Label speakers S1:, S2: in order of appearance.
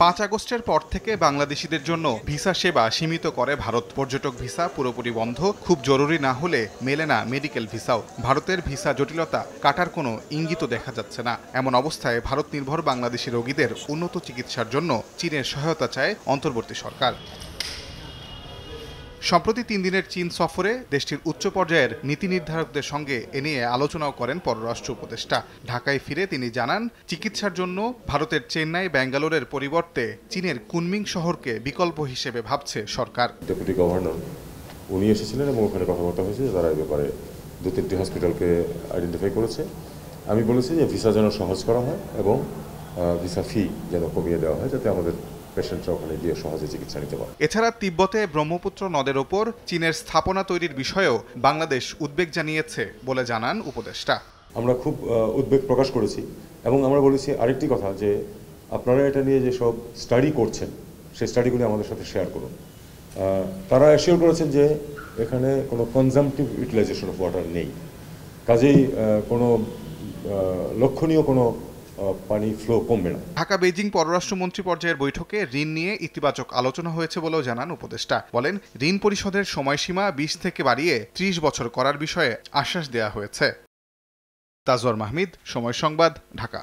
S1: 5 আগস্টের পর থেকে বাংলাদেশিদের জন্য ভিসা সেবা সীমিত করে ভারত। পর্যটক ভিসা পুরোপুরি বন্ধ, খুব জরুরি না হলে মেলে না মেডিকেল ভিসাও। ভারতের ভিসা জটিলতা কাটার কোনো ইঙ্গিতও দেখা যাচ্ছে না। এমন অবস্থায় ভারত নির্ভর বাংলাদেশি রোগীদের উন্নত চিকিৎসার জন্য চীনের সহায়তা চায় অন্তর্বর্তী সরকার। সম্প্রতি 3 দিনের চীন সফরে দেশটির উচ্চ পর্যায়ের নীতি নির্ধারকদের সঙ্গে এ নিয়ে আলোচনাও করেন পররাষ্ট্র উপদেষ্টা। ঢাকায় ফিরে তিনি জানান, চিকিৎসার জন্য ভারতের চেন্নাই, ব্যাঙ্গালোরের পরিবর্তে চীনের কুনমিং শহরকে বিকল্প হিসেবে ভাবছে সরকার।
S2: ডেপুটি গভর্নর উনি এসেছিলেন এবং ওখানে কথাবার্তা হয়েছে, তারা এই ব্যাপারে 2-3টি হসপিটালকে আইডেন্টিফাই করেছে। আমি বলেছি যে ভিসা যেন সহজ করা হয় এবং ভিসা ফি যেন কমিয়ে দেওয়া হয়, যাতে আমাদের পেশেন্টরা ওখানে গিয়ে সহজে চিকিৎসা নিতে পারে।
S1: এছাড়া তিব্বতে ব্রহ্মপুত্র নদের ওপর চীনের স্থাপনা তৈরির বিষয়েও বাংলাদেশ উদ্বেগ জানিয়েছে বলে জানান উপদেষ্টা।
S2: আমরা খুব উদ্বেগ প্রকাশ করেছি এবং আমরা বলেছি আরেকটি কথা, যে আপনারা এটা নিয়ে যে সব স্টাডি করছেন সেই স্টাডিগুলি আমাদের সাথে শেয়ার করুন। তারা অ্যাসিওর করেছেন যে এখানে কোনো কনজাম্পটিভ ইউটিলাইজেশন অফ ওয়াটার নেই, কাজেই কোনো লক্ষণীয় কোনো পানি ফ্লো কমবে না।
S1: ঢাকা বেজিং পররাষ্ট্রমন্ত্রী পর্যায়ের বৈঠকে ঋণ নিয়ে ইতিবাচক আলোচনা হয়েছে বলেও জানান উপদেষ্টা। বলেন, ঋণ পরিশোধের সময়সীমা 20 থেকে বাড়িয়ে 30 বছর করার বিষয়ে আশ্বাস দেওয়া হয়েছে। তাজওয়ার মাহমিদ, সময় সংবাদ, ঢাকা।